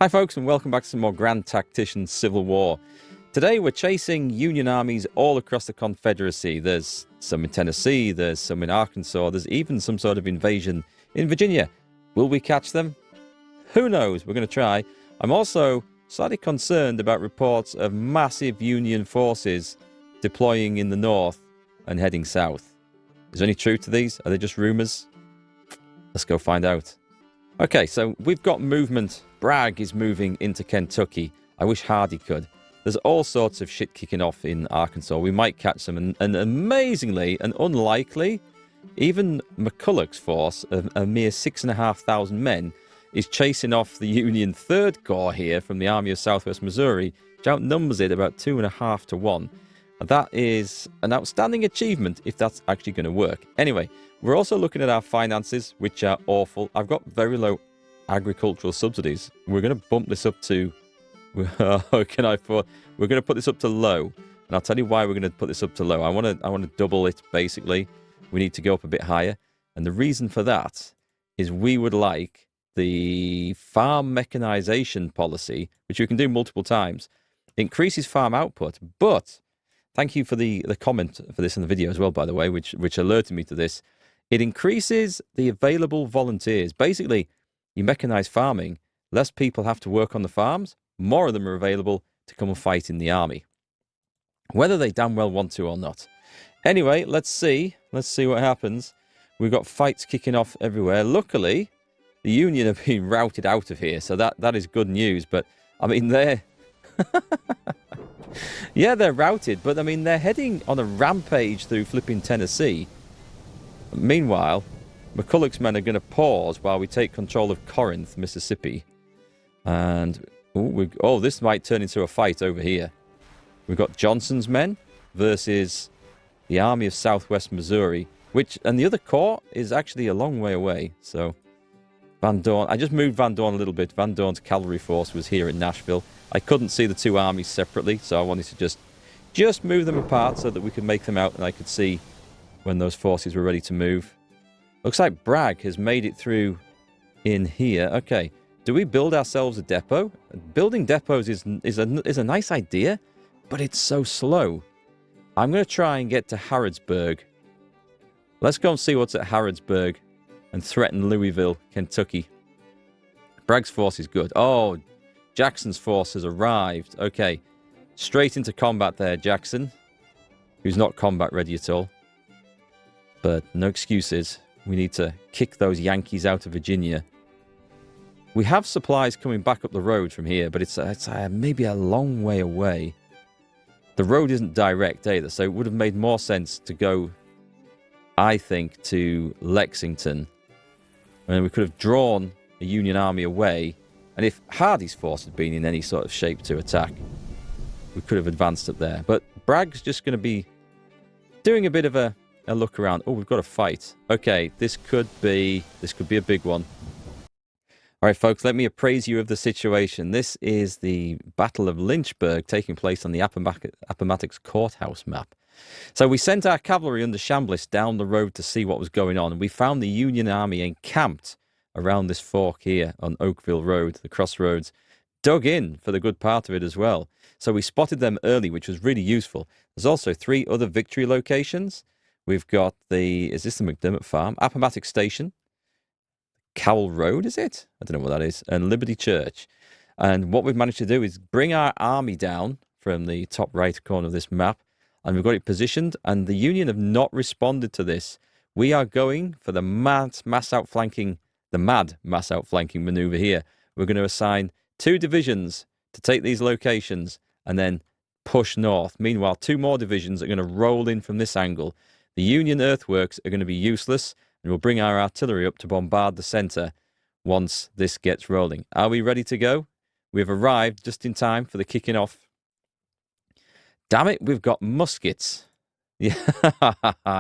Hi folks, and welcome back to some more Grand Tactician Civil War. Today we're chasing Union armies all across the Confederacy. There's some in Tennessee, there's some in Arkansas, there's even some sort of invasion in Virginia. Will we catch them? Who knows? We're going to try. I'm also slightly concerned about reports of massive Union forces deploying in the north and heading south. Is there any truth to these? Are they just rumours? Let's go find out. Okay, so we've got movement. Bragg is moving into Kentucky. I wish Hardee could. There's all sorts of shit kicking off in Arkansas. We might catch them. And amazingly and unlikely, even McCulloch's force, a mere 6,500 men, is chasing off the Union 3rd Corps here from the Army of Southwest Missouri, which outnumbers it about 2.5 to 1. And that is an outstanding achievement if that's actually going to work. Anyway, we're also looking at our finances, which are awful. I've got very low agricultural subsidies. We're going to bump this up to... We're going to put this up to low. And I'll tell you why we're going to put this up to low. I want to double it, basically. We need to go up a bit higher. And the reason for that is we would like the farm mechanization policy, which you can do multiple times, increases farm output. But thank you for the comment for this in the video as well, by the way, which alerted me to this. It increases the available volunteers. Basically, you mechanize farming, less people have to work on the farms, more of them are available to come and fight in the army. Whether they damn well want to or not. Anyway, let's see what happens. We've got fights kicking off everywhere. Luckily, the Union have been routed out of here, so that is good news. But, I mean, they're... yeah, they're routed, but, I mean, they're heading on a rampage through flipping Tennessee. Meanwhile, McCulloch's men are going to pause while we take control of Corinth, Mississippi. And, this might turn into a fight over here. We've got Johnson's men versus the Army of Southwest Missouri, and the other corps is actually a long way away. So, Van Dorn, I just moved Van Dorn a little bit. Van Dorn's cavalry force was here in Nashville. I couldn't see the two armies separately, so I wanted to just move them apart so that we could make them out and I could see when those forces were ready to move. Looks like Bragg has made it through in here. Okay, do we build ourselves a depot? Building depots is a nice idea, but it's so slow. I'm going to try and get to Harrodsburg. Let's go and see what's at Harrodsburg and threaten Louisville, Kentucky. Bragg's force is good. Oh, Jackson's force has arrived. Okay, straight into combat there, Jackson, who's not combat ready at all. But no excuses. We need to kick those Yankees out of Virginia. We have supplies coming back up the road from here, but it's maybe a long way away. The road isn't direct either, so it would have made more sense to go, I think, to Lexington. And we could have drawn a Union army away. And if Hardee's force had been in any sort of shape to attack, we could have advanced up there. But Bragg's just going to be doing a bit of a look around. Oh, we've got a fight. Okay, this could be a big one. All right, folks, let me appraise you of the situation. This is the Battle of Lynchburg taking place on the Appomattox Courthouse map. So we sent our cavalry under Chambliss down the road to see what was going on, and we found the Union army encamped around this fork here on Oakville Road, the crossroads, dug in for the good part of it as well. So we spotted them early, which was really useful. There's also 3 other victory locations. We've got is this the McDermott Farm? Appomattox Station. Cowell Road, is it? I don't know what that is. And Liberty Church. And what we've managed to do is bring our army down from the top right corner of this map. And we've got it positioned. And the Union have not responded to this. We are going for the mad mass outflanking maneuver here. We're going to assign 2 divisions to take these locations and then push north. Meanwhile, 2 more divisions are going to roll in from this angle. The Union earthworks are going to be useless, and we'll bring our artillery up to bombard the center once this gets rolling. Are we ready to go? We've arrived just in time for the kicking off. Damn it, we've got muskets. Yeah,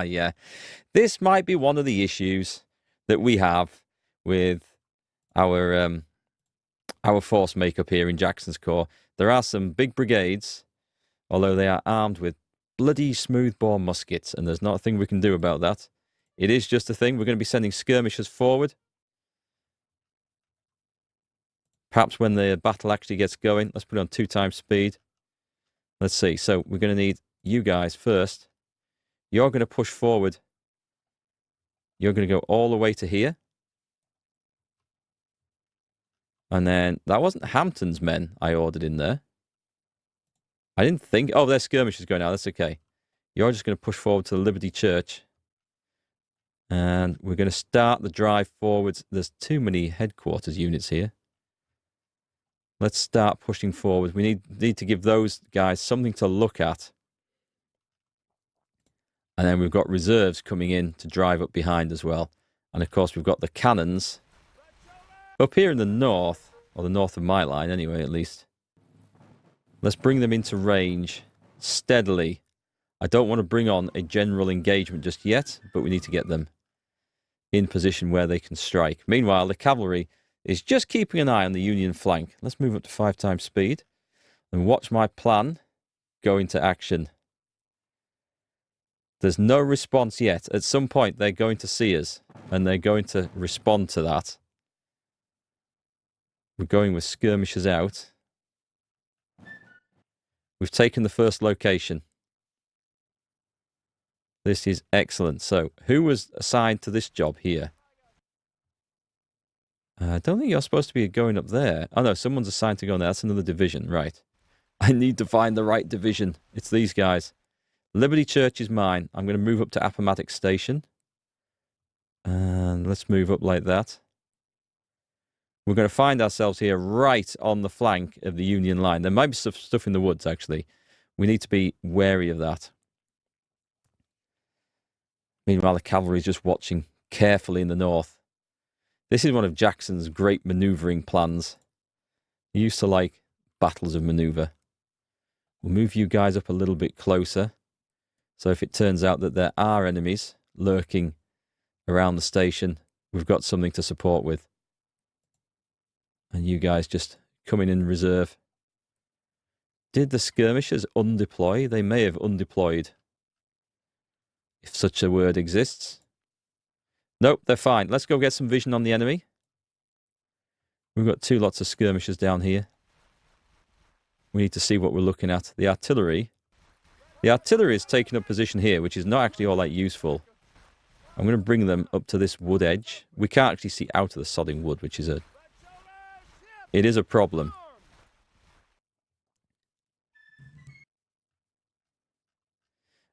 yeah. This might be one of the issues that we have with our force makeup here in Jackson's Corps. There are some big brigades, although they are armed with bloody smoothbore muskets, and there's not a thing we can do about that. It is just a thing. We're going to be sending skirmishers forward. Perhaps when the battle actually gets going. Let's put it on 2 times speed. Let's see. So we're going to need you guys first. You're going to push forward. You're going to go all the way to here. And then, that wasn't Hampton's men I ordered in there. I didn't think... Oh, there's skirmishers going out. That's okay. You're just going to push forward to the Liberty Church. And we're going to start the drive forwards. There's too many headquarters units here. Let's start pushing forward. We need to give those guys something to look at. And then we've got reserves coming in to drive up behind as well. And of course, we've got the cannons up here in the north, or the north of my line anyway, at least. Let's bring them into range steadily. I don't want to bring on a general engagement just yet, but we need to get them in position where they can strike. Meanwhile, the cavalry is just keeping an eye on the Union flank. Let's move up to 5 times speed and watch my plan go into action. There's no response yet. At some point, they're going to see us, and they're going to respond to that. We're going with skirmishers out. We've taken the first location. This is excellent. So, who was assigned to this job here? I don't think you're supposed to be going up there. Oh, no, someone's assigned to go on there. That's another division. Right. I need to find the right division. It's these guys. Liberty Church is mine. I'm going to move up to Appomattox Station. And let's move up like that. We're going to find ourselves here right on the flank of the Union line. There might be stuff in the woods, actually. We need to be wary of that. Meanwhile, the cavalry is just watching carefully in the north. This is one of Jackson's great maneuvering plans. He used to like battles of maneuver. We'll move you guys up a little bit closer. So if it turns out that there are enemies lurking around the station, we've got something to support with. And you guys just coming in reserve. Did the skirmishers undeploy? They may have undeployed, if such a word exists. Nope, they're fine. Let's go get some vision on the enemy. We've got 2 lots of skirmishers down here. We need to see what we're looking at. The artillery. The artillery is taking up position here, which is not actually all that useful. I'm going to bring them up to this wood edge. We can't actually see out of the sodding wood, which is it is a problem.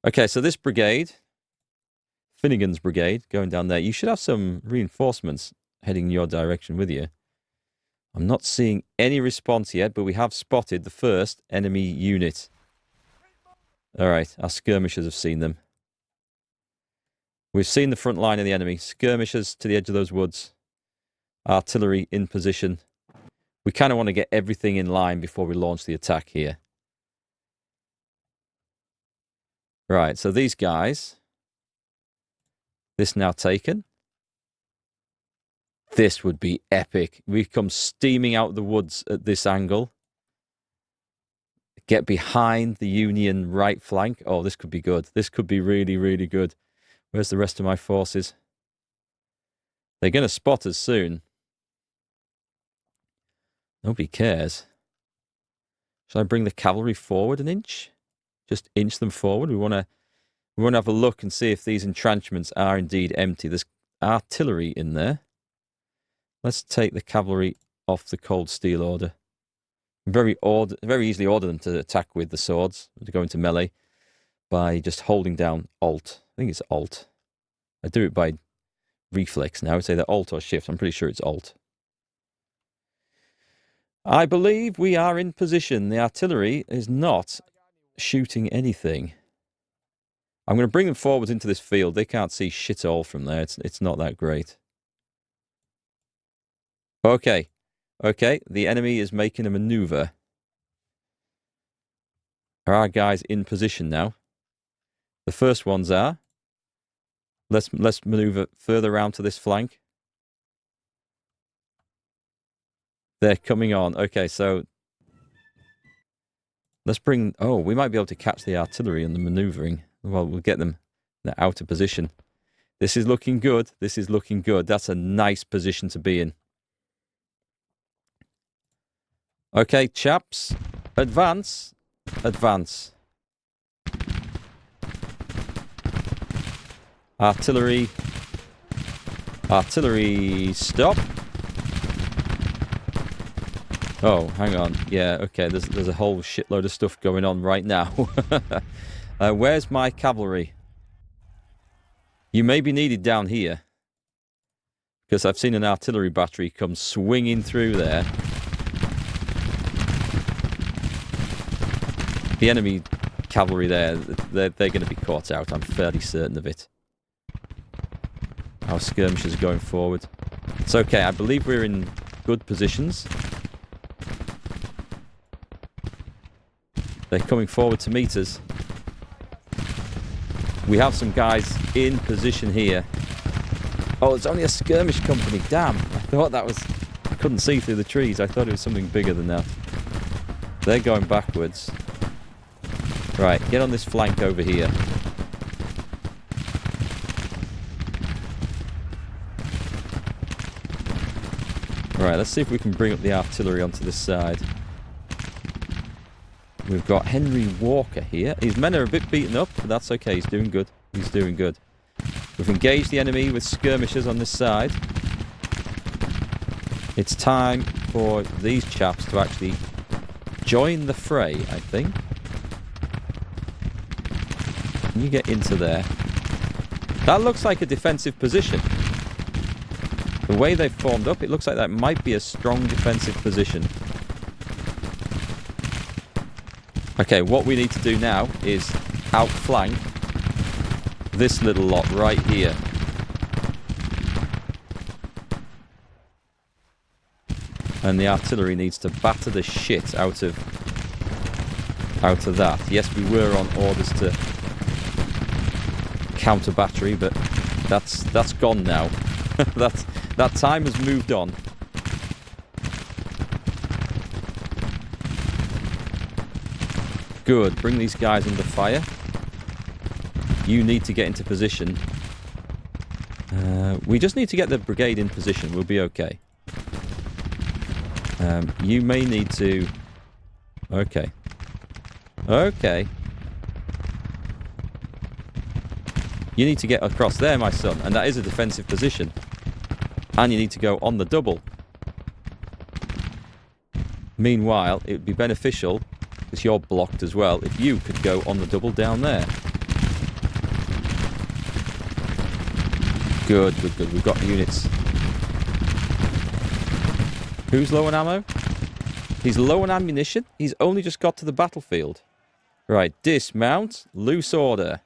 Okay, so this brigade, Finnegan's brigade, going down there. You should have some reinforcements heading in your direction with you. I'm not seeing any response yet, but we have spotted the first enemy unit. All right, our skirmishers have seen them. We've seen the front line of the enemy. Skirmishers to the edge of those woods. Artillery in position. We kind of want to get everything in line before we launch the attack here. Right, so these guys. This now taken. This would be epic. We come steaming out of the woods at this angle. Get behind the Union right flank. Oh, this could be good. This could be really, really good. Where's the rest of my forces? They're going to spot us soon. Nobody cares. Shall I bring the cavalry forward an inch? Just inch them forward. We want to have a look and see if these entrenchments are indeed empty. There's artillery in there. Let's take the cavalry off the cold steel order. Very easily order them to attack with the swords, to go into melee, by just holding down Alt. I think it's Alt. I do it by reflex now. I would say that Alt or Shift. I'm pretty sure it's Alt. I believe we are in position. The artillery is not shooting anything. I'm going to bring them forward into this field. They can't see shit all from there. It's not that great. Okay. Okay, the enemy is making a maneuver. Are our guys in position now? The first ones are. Let's maneuver further around to this flank. They're coming on. Okay, so let's bring... Oh, we might be able to catch the artillery and the maneuvering. Well, we'll get them in the outer position. This is looking good. This is looking good. That's a nice position to be in. Okay, chaps. Advance. Advance. Artillery. Artillery, stop. Oh, hang on. Yeah, okay, there's a whole shitload of stuff going on right now. Where's my cavalry? You may be needed down here. Because I've seen an artillery battery come swinging through there. The enemy cavalry there, they're going to be caught out. I'm fairly certain of it. Our skirmishers are going forward. It's okay. I believe we're in good positions. They're coming forward to meet us. We have some guys in position here. Oh, it's only a skirmish company. Damn. I thought that was... I couldn't see through the trees. I thought it was something bigger than that. They're going backwards. Right, get on this flank over here. Right, let's see if we can bring up the artillery onto this side. We've got Henry Walker here. His men are a bit beaten up, but that's okay. He's doing good. He's doing good. We've engaged the enemy with skirmishers on this side. It's time for these chaps to actually join the fray, I think. Can you get into there? That looks like a defensive position. The way they've formed up, it looks like that might be a strong defensive position. Okay, what we need to do now is outflank this little lot right here. And the artillery needs to batter the shit out of that. Yes, we were on orders to counter battery, but that's gone now. That time has moved on. Good. Bring these guys under fire. You need to get into position. We just need to get the brigade in position. We'll be okay. You may need to... Okay. Okay. You need to get across there, my son. And that is a defensive position. And you need to go on the double. Meanwhile, it would be beneficial, because you're blocked as well, if you could go on the double down there. Good, good, good. We've got units. Who's low on ammo? He's low on ammunition? He's only just got to the battlefield. Right, dismount. Loose order.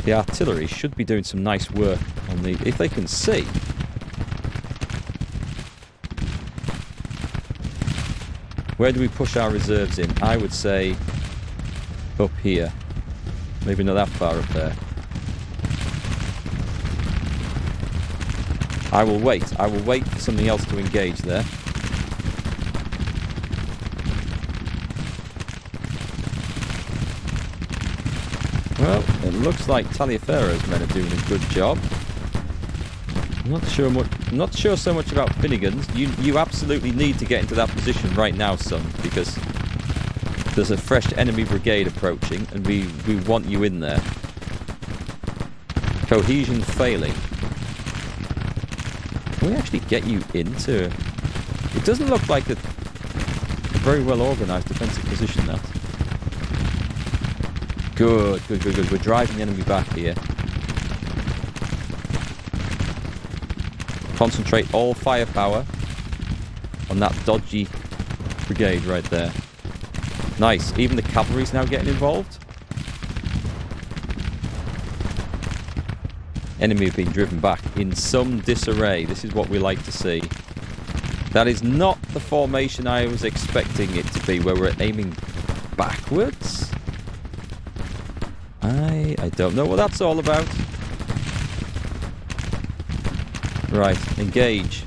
The artillery should be doing some nice work on the... If they can see. Where do we push our reserves in? I would say up here. Maybe not that far up there. I will wait. I will wait for something else to engage there. Well, it looks like Taliaferro's men are doing a good job. I'm not sure so much about Finnegan's. You absolutely need to get into that position right now, son, because there's a fresh enemy brigade approaching, and we want you in there. Cohesion failing. Can we actually get you into... It doesn't look like a very well organised defensive position, that. Good, good, good, good. We're driving the enemy back here. Concentrate all firepower on that dodgy brigade right there. Nice. Even the cavalry's now getting involved. Enemy have been driven back in some disarray. This is what we like to see. That is not the formation I was expecting it to be, where we're aiming backwards. I don't know what that's all about. Right, engage.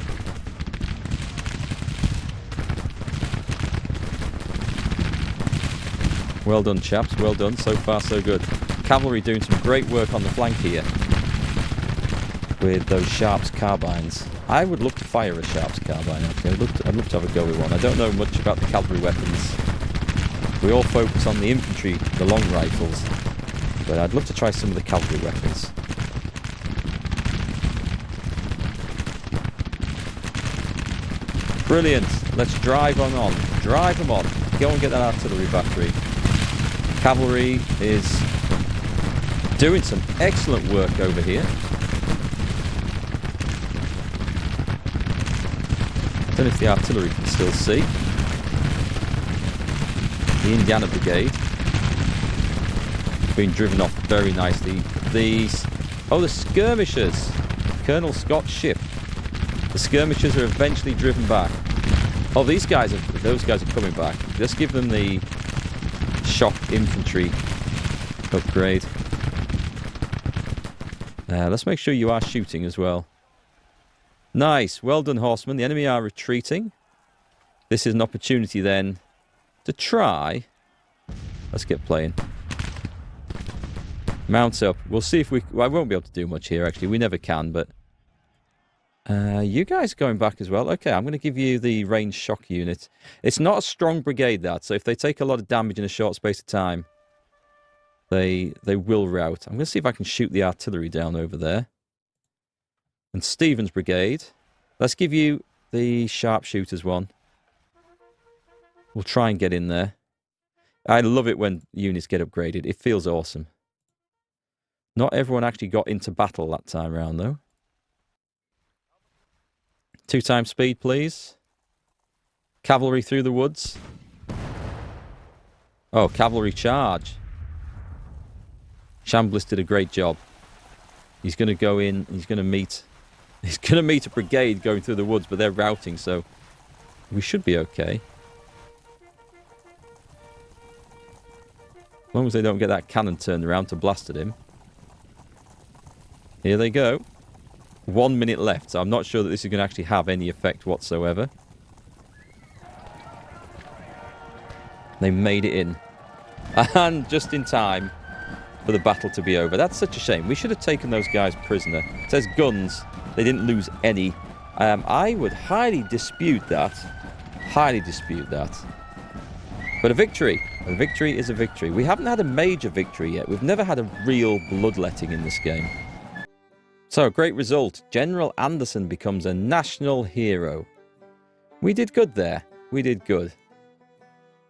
Well done, chaps, well done. So far, so good. Cavalry doing some great work on the flank here. with those Sharps carbines. I would love to fire a Sharps carbine, actually. I'd love to have a go with one. I don't know much about the cavalry weapons. We all focus on the infantry, the long rifles. But I'd love to try some of the cavalry weapons. Brilliant. Let's drive on. Drive them on. Go and get that artillery battery. Cavalry is doing some excellent work over here. I don't know if the artillery can still see. The Indiana Brigade being driven off very nicely. The skirmishers. Colonel Scott's ship. The skirmishers are eventually driven back. Oh, those guys are coming back. Let's give them the shock infantry upgrade. Let's make sure you are shooting as well. Nice. Well done, horsemen. The enemy are retreating. This is an opportunity then to try. Let's get playing. Mount up. We'll see if we... Well, I won't be able to do much here, actually. We never can, but... you guys are going back as well. Okay, I'm going to give you the ranged shock unit. It's not a strong brigade, that, so if they take a lot of damage in a short space of time, they will rout. I'm going to see if I can shoot the artillery down over there. And Stevens' brigade. Let's give you the sharpshooters one. We'll try and get in there. I love it when units get upgraded. It feels awesome. Not everyone actually got into battle that time round, though. 2 times speed, please. Cavalry through the woods. Oh, cavalry charge. Chambliss did a great job. He's going to go in. He's going to meet a brigade going through the woods, but they're routing, so we should be okay. As long as they don't get that cannon turned around to blast at him. Here they go. 1 minute left, so I'm not sure that this is going to actually have any effect whatsoever. They made it in. And just in time for the battle to be over. That's such a shame. We should have taken those guys prisoner. It says guns. They didn't lose any. I would highly dispute that. Highly dispute that. But a victory. A victory is a victory. We haven't had a major victory yet. We've never had a real bloodletting in this game. So, great result. General Anderson becomes a national hero. We did good there. We did good.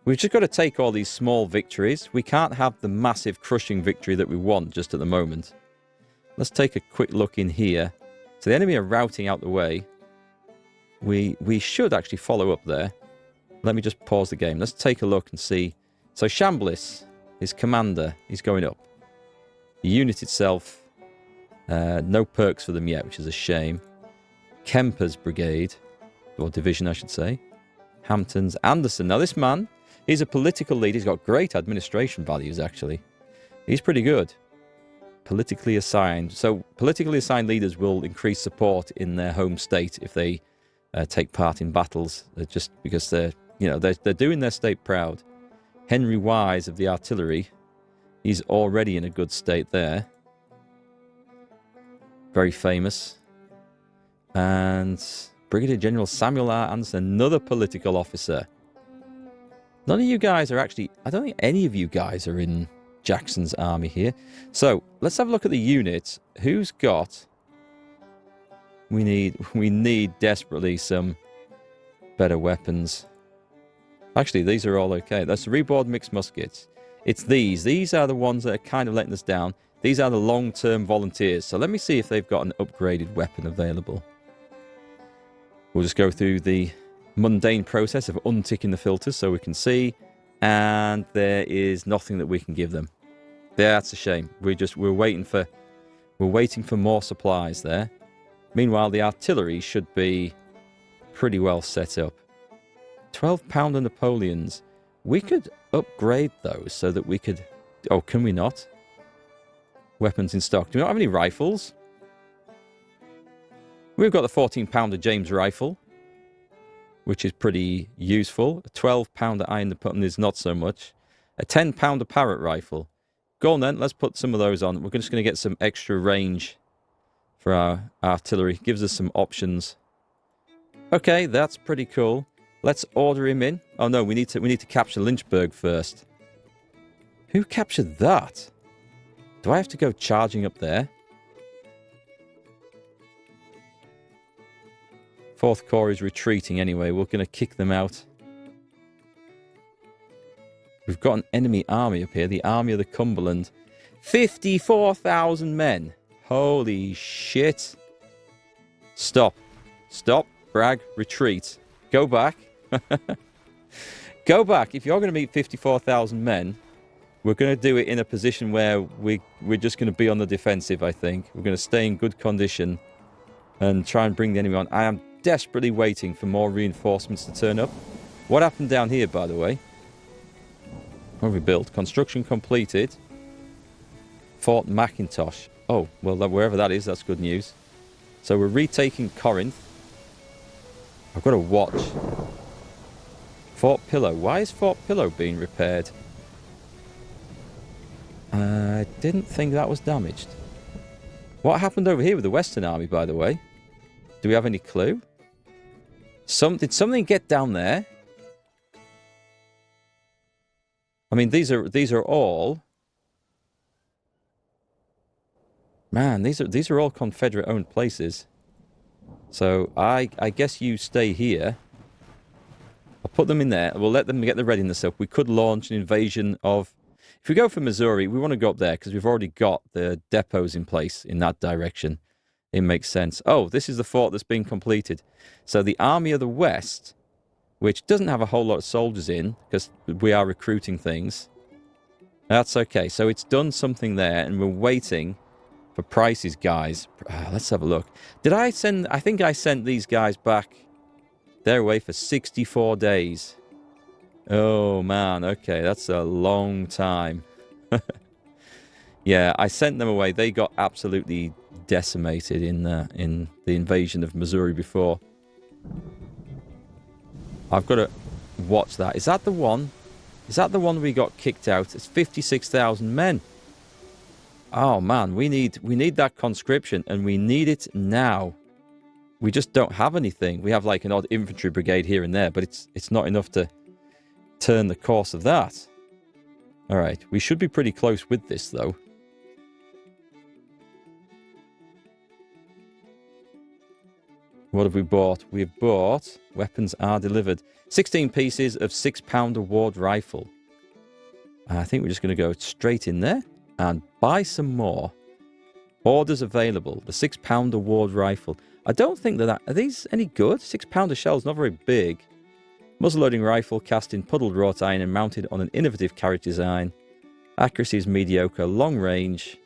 We've just got to take all these small victories. We can't have the massive crushing victory that we want just at the moment. Let's take a quick look in here. So the enemy are routing out the way. We should actually follow up there. Let me just pause the game. Let's take a look and see. So Chambliss, his commander, is going up. The unit itself... no perks for them yet, which is a shame. Kemper's brigade, or division I should say. Hampton's, Anderson. Now this man, he's a political leader. He's got great administration values, actually. He's pretty good. Politically assigned. So politically assigned leaders will increase support in their home state if they take part in battles, just because they're doing their state proud. Henry Wise of the artillery, he's already in a good state there. Very famous. And Brigadier General Samuel R. Anderson, another political officer. None of you guys are actually... I don't think any of you guys are in Jackson's army here. So, let's have a look at the units. Who's got... We need desperately some better weapons. Actually, these are all okay. That's reboard mixed muskets. It's these. These are the ones that are kind of letting us down. These are the long-term volunteers. So let me see if they've got an upgraded weapon available. We'll just go through the mundane process of unticking the filters so we can see. And there is nothing that we can give them. That's a shame. We're waiting for more supplies there. Meanwhile, the artillery should be pretty well set up. 12-pounder Napoleons. We could upgrade those so that we could... Oh, can we not? Weapons in stock. Do we not have any rifles? We've got the 14-pounder James rifle, which is pretty useful. A 12-pounder Iron Napoleon is not so much. A 10-pounder Parrott rifle. Go on then, let's put some of those on. We're just going to get some extra range for our artillery. Gives us some options. Okay, that's pretty cool. Let's order him in. Oh no, we need to capture Lynchburg first. Who captured that? Do I have to go charging up there? 4th Corps is retreating anyway. We're going to kick them out. We've got an enemy army up here. The Army of the Cumberland. 54,000 men. Holy shit. Stop. Stop. Bragg. Retreat. Go back. Go back. If you're going to meet 54,000 men, we're going to do it in a position where we're just going to be on the defensive, I think. We're going to stay in good condition and try and bring the enemy on. I am desperately waiting for more reinforcements to turn up. What happened down here, by the way? What have we built? Construction completed. Fort McIntosh. Oh, well, wherever that is, that's good news. So we're retaking Corinth. I've got to watch. Fort Pillow. Why is Fort Pillow being repaired? I didn't think that was damaged. What happened over here with the Western Army, by the way? Do we have any clue? Did something get down there? I mean, these are all... Man, these are all Confederate-owned places. So I guess you stay here. I'll put them in there. We'll let them get the readiness up. We could launch an invasion of... If we go for Missouri, we want to go up there because we've already got the depots in place in that direction. It makes sense. Oh, this is the fort that's been completed. So the Army of the West, which doesn't have a whole lot of soldiers in because we are recruiting things. That's okay. So it's done something there and we're waiting for prices, guys. Let's have a look. I think I sent these guys back. They're away for 64 days. Oh, man. Okay, that's a long time. Yeah, I sent them away. They got absolutely decimated in the invasion of Missouri before. I've got to watch that. Is that the one? Is that the one we got kicked out? It's 56,000 men. Oh, man, we need that conscription, and we need it now. We just don't have anything. We have like an odd infantry brigade here and there, but it's not enough to turn the course of that. All right, we should be pretty close with this, though. What have we bought? We've bought... Weapons are delivered. 16 pieces of 6-pound award rifle. I think we're just going to go straight in there and buy some more. Orders available. The 6-pound award rifle. I don't think that... Are these any good? 6-pounder shells, not very big. Muzzle-loading rifle cast in puddled wrought iron and mounted on an innovative carriage design. Accuracy is mediocre. Long range.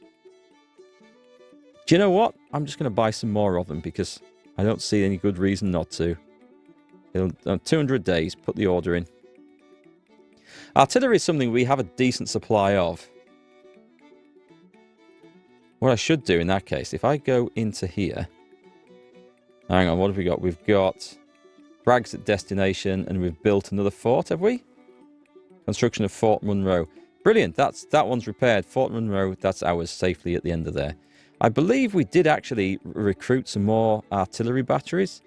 Do you know what? I'm just going to buy some more of them because I don't see any good reason not to. 200 days. Put the order in. Artillery is something we have a decent supply of. What I should do in that case, if I go into here... Hang on, what have we got? We've got Bragg's at destination, and we've built another fort, have we? Construction of Fort Monroe. Brilliant, that one's repaired. Fort Monroe, that's ours safely at the end of there. I believe we did actually recruit some more artillery batteries.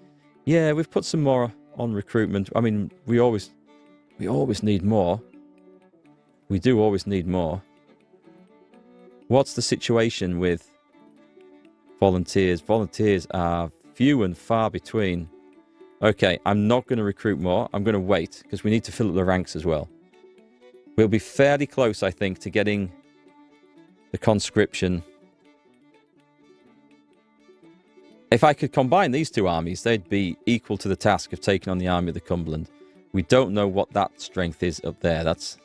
Yeah, we've put some more on recruitment. I mean, we always need more. We do always need more. What's the situation with volunteers? Volunteers are few and far between. Okay, I'm not going to recruit more. I'm going to wait because we need to fill up the ranks as well. We'll be fairly close, I think, to getting the conscription. If I could combine these two armies, they'd be equal to the task of taking on the Army of the Cumberland. We don't know what that strength is up there. That's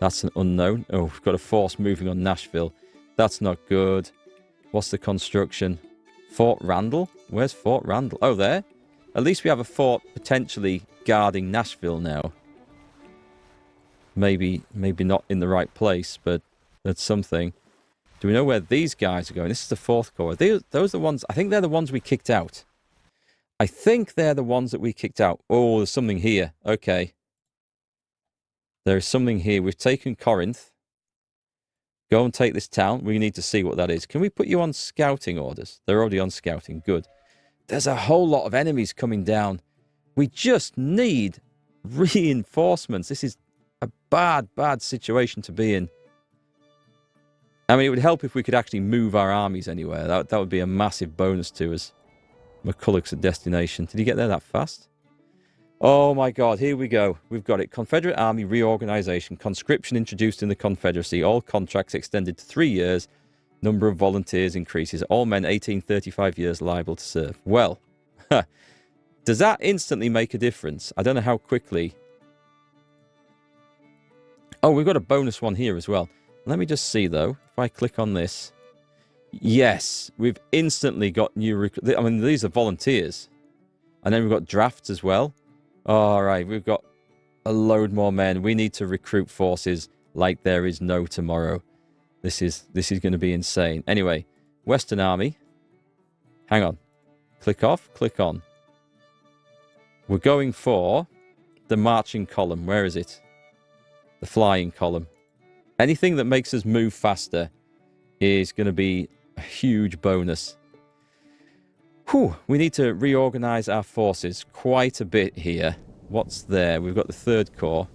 an unknown. Oh, we've got a force moving on Nashville. That's not good. What's the construction? Fort Randall? Where's Fort Randall? Oh, there. At least we have a fort potentially guarding Nashville now. Maybe not in the right place, but that's something. Do we know where these guys are going? This is the 4th Corps. Those are the ones... I think they're the ones we kicked out. I think they're the ones that we kicked out. Oh, there's something here. Okay. There is something here. We've taken Corinth. Go and take this town. We need to see what that is. Can we put you on scouting orders? They're already on scouting. Good. There's a whole lot of enemies coming down. We just need reinforcements. This is a bad, bad situation to be in. I mean, it would help if we could actually move our armies anywhere. That would be a massive bonus to us. McCulloch's at destination. Did he get there that fast? Oh my God, here we go. We've got it. Confederate Army reorganization. Conscription introduced in the Confederacy. All contracts extended to 3 years. Number of volunteers increases. All men 18, 35 years liable to serve. Well, does that instantly make a difference? I don't know how quickly. Oh, we've got a bonus one here as well. Let me just see, though. If I click on this. Yes, we've instantly got new... I mean, these are volunteers. And then we've got drafts as well. All right, we've got a load more men. We need to recruit forces like there is no tomorrow. This is going to be insane. Anyway, Western Army. Hang on. Click off, click on. We're going for the marching column. Where is it? The flying column. Anything that makes us move faster is going to be a huge bonus. Whew, we need to reorganize our forces quite a bit here. What's there? We've got the 3rd Corps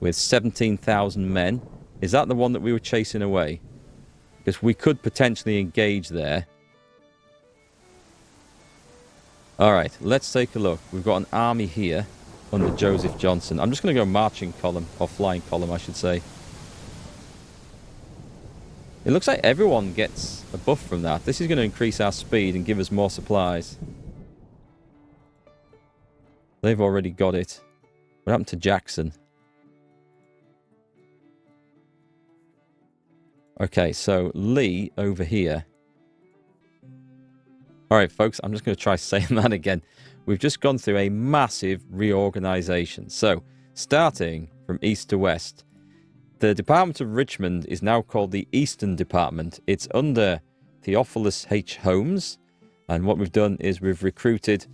with 17,000 men. Is that the one that we were chasing away? Because we could potentially engage there. Alright, let's take a look. We've got an army here under Joseph Johnson. I'm just going to go marching column, or flying column, I should say. It looks like everyone gets a buff from that. This is going to increase our speed and give us more supplies. They've already got it. What happened to Jackson? Okay, so Lee over here. Alright, folks, I'm just going to try saying that again. We've just gone through a massive reorganization. So, starting from east to west. The Department of Richmond is now called the Eastern Department. It's under Theophilus H. Holmes. And what we've done is we've recruited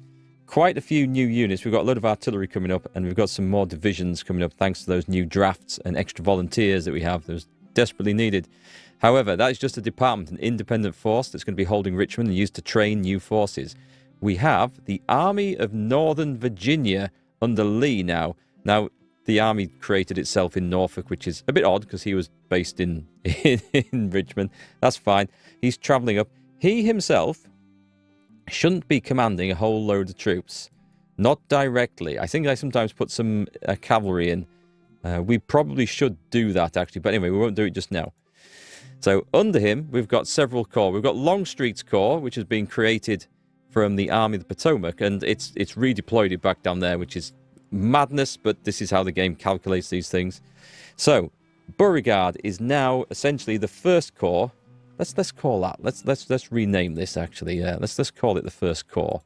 quite a few new units. We've got a lot of artillery coming up, and we've got some more divisions coming up thanks to those new drafts and extra volunteers that we have. That was desperately needed. However, that is just a department, an independent force that's going to be holding Richmond and used to train new forces. We have the Army of Northern Virginia under Lee now. Now, the army created itself in Norfolk, which is a bit odd because he was based in Richmond. That's fine. He's travelling up. He himself shouldn't be commanding a whole load of troops. Not directly. I think I sometimes put some cavalry in. We probably should do that, actually. But anyway, we won't do it just now. So under him, we've got several corps. We've got Longstreet's Corps, which has been created from the Army of the Potomac. And it's redeployed it back down there, which is madness, but this is how the game calculates these things. So Beauregard is now essentially the 1st Corps. Let's call that. Let's rename this actually. Yeah, let's call it the 1st Corps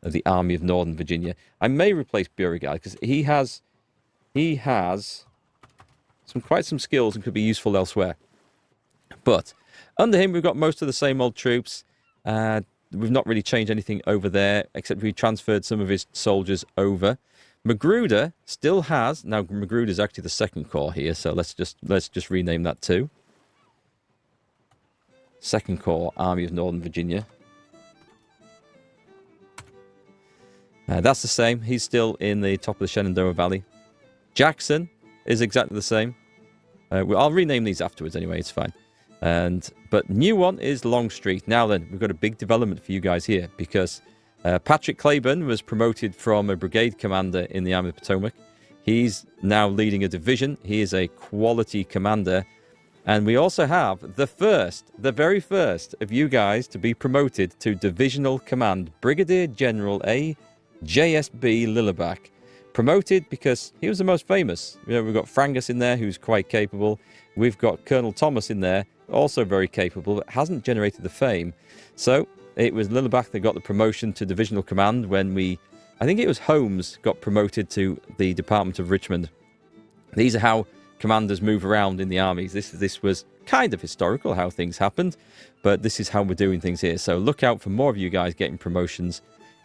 of the Army of Northern Virginia. I may replace Beauregard because he has quite some skills and could be useful elsewhere. But under him we've got most of the same old troops. We've not really changed anything over there except we transferred some of his soldiers over. Magruder still has... Now, Magruder is actually the 2nd Corps here, so let's just rename that too. 2nd Corps, Army of Northern Virginia. That's the same. He's still in the top of the Shenandoah Valley. Jackson is exactly the same. I'll rename these afterwards anyway, it's fine. But new one is Longstreet. Now then, we've got a big development for you guys here because... Patrick Claiborne was promoted from a brigade commander in the Army of the Potomac. He's now leading a division. He is a quality commander. And we also have the very first of you guys to be promoted to divisional command, Brigadier General A. J.S.B. Lilleback. Promoted because he was the most famous. You know, we've got Frangus in there, who's quite capable. We've got Colonel Thomas in there, also very capable, but hasn't generated the fame. So... it was Lilleback that got the promotion to divisional command when I think it was Holmes got promoted to the Department of Richmond. These are how commanders move around in the armies. This was kind of historical how things happened, but this is how we're doing things here. So look out for more of you guys getting promotions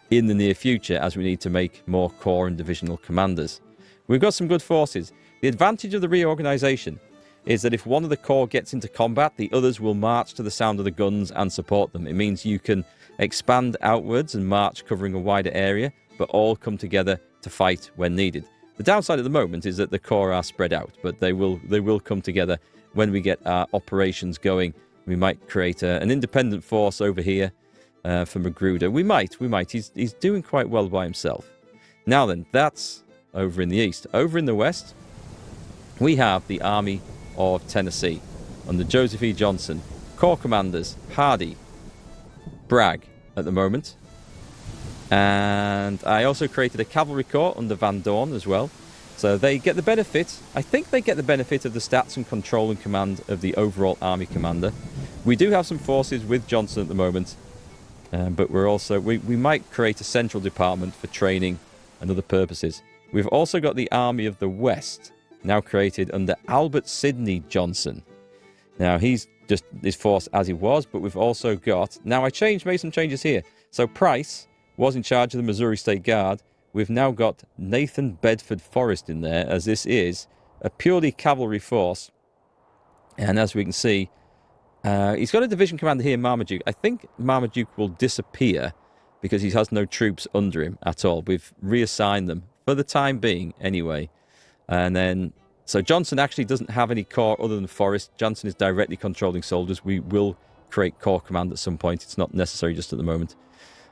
in the near future as we need to make more corps and divisional commanders. We've got some good forces. The advantage of the reorganization is that if one of the corps gets into combat, the others will march to the sound of the guns and support them. It means you can expand outwards and march covering a wider area, but all come together to fight when needed. The downside at the moment is that the corps are spread out, but they will come together when we get our operations going. We might create an independent force over here for Magruder. We might. He's doing quite well by himself. Now then, that's over in the east. Over in the west, we have the Army of Tennessee under Joseph E. Johnson. Corps commanders Hardee, Bragg at the moment. And I also created a cavalry corps under Van Dorn as well. So they get the benefit, I think they get the benefit of the stats and control and command of the overall army commander. We do have some forces with Johnson at the moment, but we're also, we might create a central department for training and other purposes. We've also got the Army of the West, now created under Albert Sidney Johnson. Now he's just his force as he was, but we've also got, now I made some changes here. So Price was in charge of the Missouri State Guard. We've now got Nathan Bedford Forrest in there, as this is a purely cavalry force. And as we can see, he's got a division commander here, Marmaduke. I think Marmaduke will disappear because he has no troops under him at all. We've reassigned them for the time being anyway. And then, so Johnson actually doesn't have any corps other than Forrest. Johnson is directly controlling soldiers. We will create corps command at some point. It's not necessary just at the moment.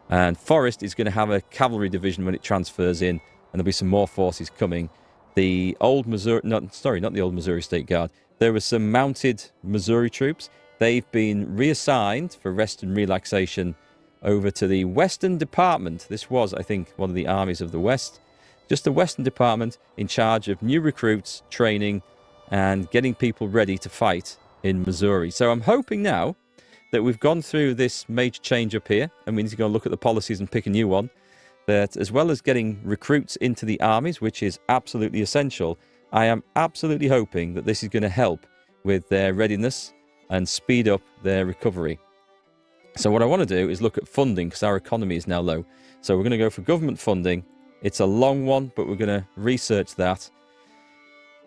And Forrest is going to have a cavalry division when it transfers in, and there'll be some more forces coming. The old Missouri, not the old Missouri State Guard. There were some mounted Missouri troops. They've been reassigned for rest and relaxation over to the Western Department. This was, I think, one of the armies of the West. Just the Western Department in charge of new recruits, training, and getting people ready to fight in Missouri. So I'm hoping now that we've gone through this major change up here, and we need to go and look at the policies and pick a new one, that as well as getting recruits into the armies, which is absolutely essential, I am absolutely hoping that this is going to help with their readiness and speed up their recovery. So what I want to do is look at funding, because our economy is now low. So we're going to go for government funding. It's a long one, but we're going to research that.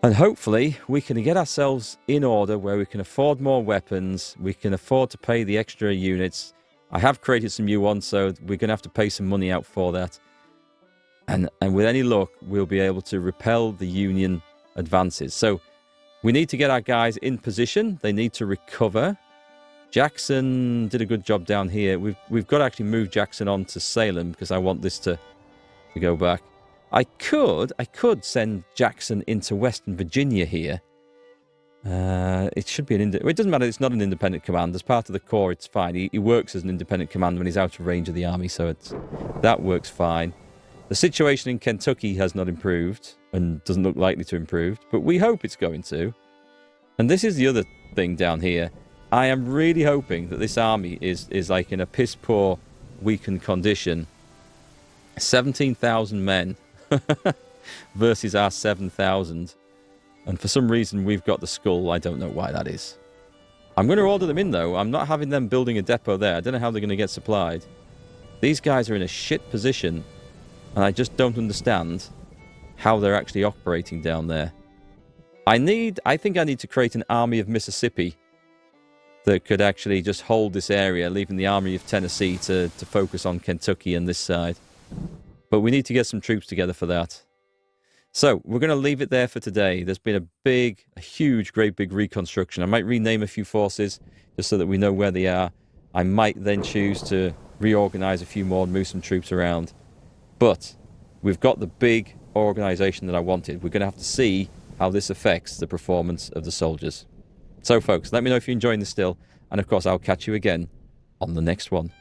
And hopefully we can get ourselves in order where we can afford more weapons, we can afford to pay the extra units. I have created some new ones, so we're going to have to pay some money out for that. And with any luck, we'll be able to repel the Union advances. So we need to get our guys in position. They need to recover. Jackson did a good job down here. We've got to actually move Jackson on to Salem, because I want this to go back. I could send Jackson into Western Virginia here. It should be it doesn't matter, it's not an independent command. As part of the corps, it's fine. He works as an independent command when he's out of range of the army, so that works fine. The situation in Kentucky has not improved and doesn't look likely to improve, but we hope it's going to. And this is the other thing down here. I am really hoping that this army is like in a piss-poor, weakened condition. 17,000 men versus our 7,000. And for some reason, we've got the skull. I don't know why that is. I'm going to order them in, though. I'm not having them building a depot there. I don't know how they're going to get supplied. These guys are in a shit position, and I just don't understand how they're actually operating down there. I think I need to create an army of Mississippi that could actually just hold this area, leaving the army of Tennessee to focus on Kentucky and this side. But we need to get some troops together for that. So we're going to leave it there for today. There's been a huge, great big reconstruction. I might rename a few forces just so that we know where they are. I might then choose to reorganize a few more and move some troops around. But we've got the big organization that I wanted. We're going to have to see how this affects the performance of the soldiers. So folks, let me know if you're enjoying this still. And of course, I'll catch you again on the next one.